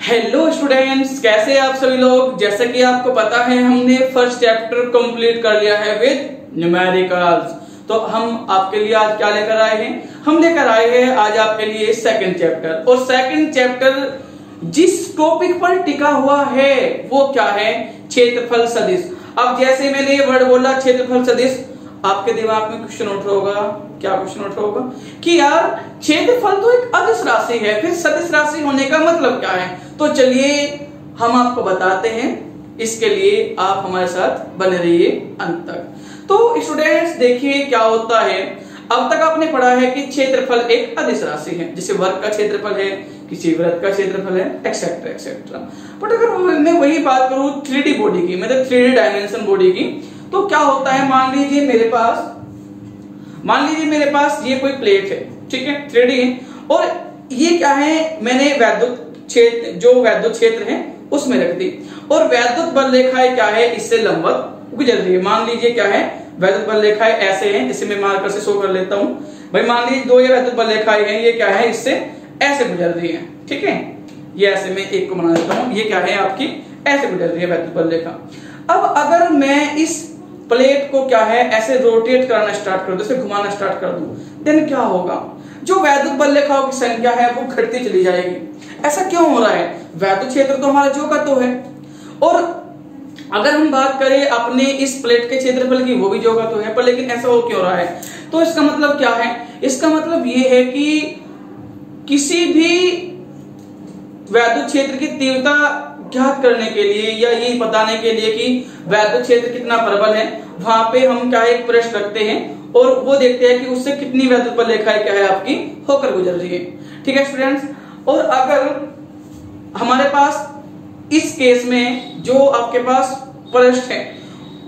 Hello students, कैसे आप सभी लोग। जैसे कि आपको पता है हमने फर्स्ट चैप्टर कंप्लीट कर लिया है विद न्यूमेरिकल्स। तो हम आपके लिए आज क्या लेकर आए हैं? हम लेकर आए हैं आज आपके लिए सेकंड चैप्टर। और सेकंड चैप्टर जिस टॉपिक पर टिका हुआ है वो क्या है? क्षेत्रफल सदिश। अब जैसे मैंने ये वर्ड बोला क्षेत्रफल सदिश, आपके दिमाग में क्वेश्चन उठ रहा होगा। क्या क्वेश्चन उठ रहा होगा कि यार क्षेत्रफल तो एक अदिश राशि है, फिर सदिश राशि होने का मतलब क्या है? तो चलिए हम आपको बताते हैं, इसके लिए आप हमारे साथ बने रहिए अंत तक। तो स्टूडेंट्स देखिए क्या होता है। अब तक आपने पढ़ा है कि क्षेत्रफल एक अदिश राशि है, जैसे वर्ग का क्षेत्रफल है, किसी वृत्त का क्षेत्रफल है, एक्सेट्रा एक्सेट्रा। बट अगर मैं वही बात करूं 3D बॉडी की, मतलब 3D डायमेंशन बॉडी की, तो क्या होता है? मान लीजिए मेरे पास ये कोई प्लेट है, ठीक है, 3D है, और ये क्या है, मैंने वैद्युत क्षेत्र, जो वैद्युत क्षेत्र है उसमें रख दी, और वैद्युत बल रेखाएं क्या है, इससे लंबवत गुजर रही है। मान लीजिए क्या है, वैद्युत बल रेखाएं ऐसे हैं, इसे मैं मार्कर से शो कर लेता हूं भाई। मान लीजिए दो ये वैद्युत बल रेखाएं हैं, ये क्या है, इससे ऐसे गुजर रही है, ठीक है। ये ऐसे मैं एक को बना देता हूं, ये क्या है आपकी ऐसे गुजर रही है वैद्युत बल रेखा। अब अगर मैं इस प्लेट को क्या है ऐसे रोटेट कराना स्टार्ट कर दूं, जैसे घुमाना स्टार्ट कर दूं, देन क्या होगा? जो वैद्युत बल रेखाओं की संख्या है वो घटती चली जाएगी। ऐसा क्यों हो रहा है? वैद्युत क्षेत्र तो हमारा जो का तो है, और अगर हम बात करें अपने इस प्लेट के क्षेत्रफल की, वो भी जो का तो है, पर लेकिन ऐसा हो क्यों रहा है? तो इसका मतलब क्या है? इसका मतलब ये है कि किसी भी वैद्युत क्षेत्र की तीव्रता ज्ञात करने के लिए या ये बताने के लिए कि वैद्युत क्षेत्र कितना प्रबल है, वहां पे हम क्या एक पृष्ठ रखते हैं और वो देखते हैं कि उससे कितनी वैद्युत बल रेखाएं क्या है आपकी होकर गुजर रही है, ठीक है स्टूडेंट्स। और अगर हमारे पास इस केस में जो आपके पास पृष्ठ है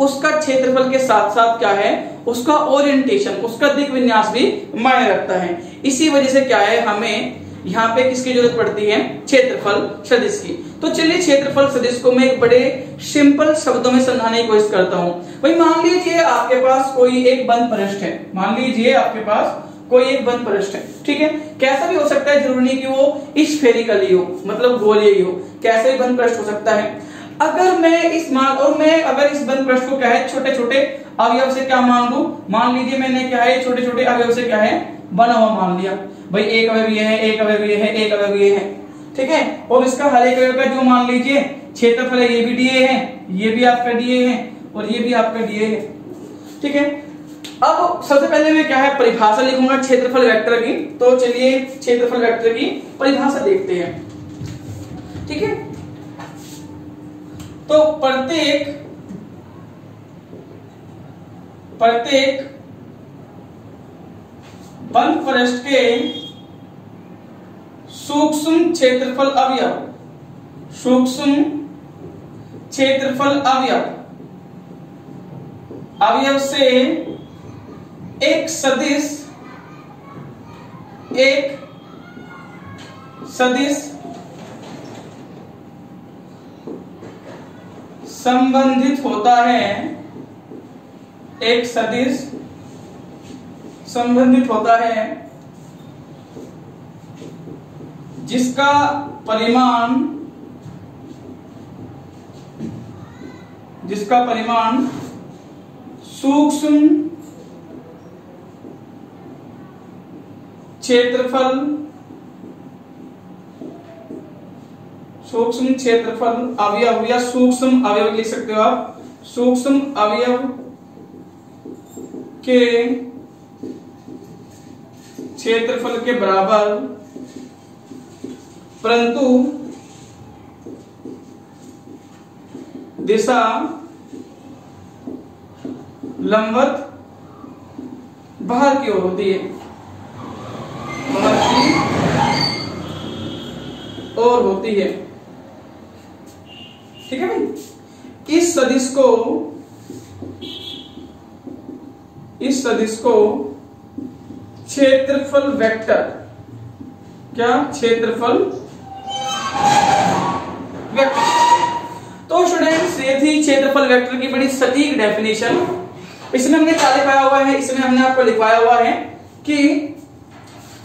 उसका क्षेत्रफल के साथ साथ क्या है, उसका ओरिएंटेशन, उसका दिक विन्यास भी मायने रखता है। इसी वजह से क्या है, हमें यहाँ पे किसकी जरूरत पड़ती है? क्षेत्रफल सदिश की। तो चलिए क्षेत्रफल सदिश को मैं एक बड़े सिंपल शब्दों में समझाने की कोशिश करता हूं। भाई मान लीजिए आपके पास कोई एक बंद पृष्ठ है, मान लीजिए आपके पास कोई एक बंद पृष्ठ है, ठीक है, कैसा भी हो सकता है, जरूरी नहीं कि वो स्फेरिकल ही हो, मतलब गोलीय ही हो, कैसे भी बंद पृष्ठ हो सकता है। अगर मैं इस बंद पृष्ठ को क्या है छोटे छोटे अवयव से क्या मान लूं, मान लीजिए मैंने क्या है छोटे छोटे अवयव से क्या है बना हुआ मान लिया। भाई एक अवयव ये है, एक अवयव ये है, एक अवयव ये है, ठीक है, और इसका हर एक अवयव का जो मान लीजिए क्षेत्रफल है, ये भी डीए है, ये भी आपका डीए है, और ये भी आपका डीए है, ठीक है। अब सबसे पहले मैं क्या है परिभाषा लिखूंगा क्षेत्रफल वेक्टर की। तो चलिए क्षेत्रफल वेक्टर की परिभाषा देखते हैं, ठीक है। तो प्रत्येक बंद पृष्ठ के सूक्ष्म क्षेत्रफल अवयव से एक सदिश संबंधित होता है, एक सदिश संबंधित होता है जिसका परिमाण सूक्ष्म क्षेत्रफल अवयव या सूक्ष्म अवयव लिख सकते हो आप, सूक्ष्म अवयव के क्षेत्रफल के बराबर, परंतु दिशा लंबवत बाहर की ओर होती है, बाहर की ओर होती है, ठीक है भाई। इस सदिश को क्षेत्रफल वेक्टर, क्या क्षेत्रफल वेक्टर। तो स्टूडेंट्स ये थी क्षेत्रफल वेक्टर की बड़ी सटीक डेफिनेशन। इसमें हमने क्या लिखवाया हुआ है, इसमें हमने आपको लिखवाया हुआ है कि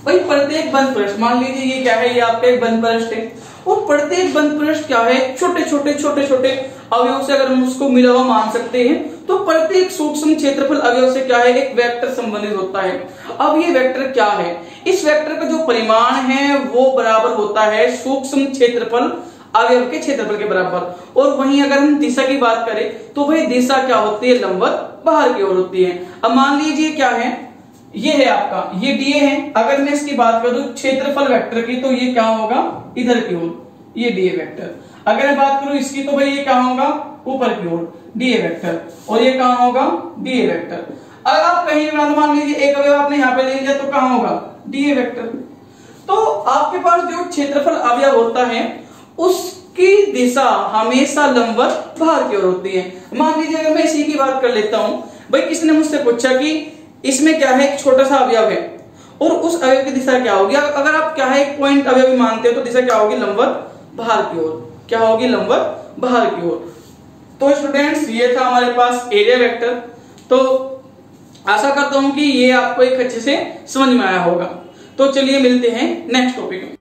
भाई प्रत्येक बंद पृष्ठ, मान लीजिए ये क्या है, ये आपका एक बंद पृष्ठ है और प्रत्येक बंद पृष्ठ क्या है, छोटे छोटे अवयव से अगर हम उसको मिला हुआ मान सकते हैं, तो प्रत्येक सूक्ष्म क्षेत्रफल अवयव से क्या है, एक वेक्टर संबंधित होता है। अब ये वेक्टर क्या है, इस वेक्टर का जो परिमाण है वो बराबर होता है सूक्ष्म क्षेत्रफल अवयव के क्षेत्रफल के बराबर। और वहीं अगर हम दिशा की बात करें तो वही दिशा क्या होती है, लंबवत बाहर की ओर होती है। अब मान लीजिए क्या है, ये है आपका, ये डीए है। अगर मैं इसकी बात करूं क्षेत्रफल वेक्टर की, तो ये क्या होगा, इधर की ओर, ये डीए वेक्टर। अगर मैं बात करूं इसकी, तो भाई ये क्या होगा, ऊपर की ओर डीए वेक्टर, और ये कहां होगा, डीए वेक्टर। अगर आप कहीं मान लीजिए एक अवयव आपने यहाँ पे ले लिया, तो कहां होगा, डीए वेक्टर। तो आपके पास जो क्षेत्रफल अवयव होता है उसकी दिशा हमेशा लंबवत बाहर की ओर होती है। मान लीजिए अगर मैं इसी की बात कर लेता हूं, भाई किसी ने मुझसे पूछा कि इसमें क्या है, एक छोटा सा अवयव है और उस अवयव की दिशा क्या होगी। अगर आप क्या है एक पॉइंट अवयव मानते हो, तो दिशा क्या होगी, लंबवत बाहर की ओर, क्या होगी, लंबवत बाहर की ओर। तो स्टूडेंट्स ये था हमारे पास एरिया वेक्टर। तो आशा करता हूं कि ये आपको एक अच्छे से समझ में आया होगा। तो चलिए मिलते हैं नेक्स्ट टॉपिक में।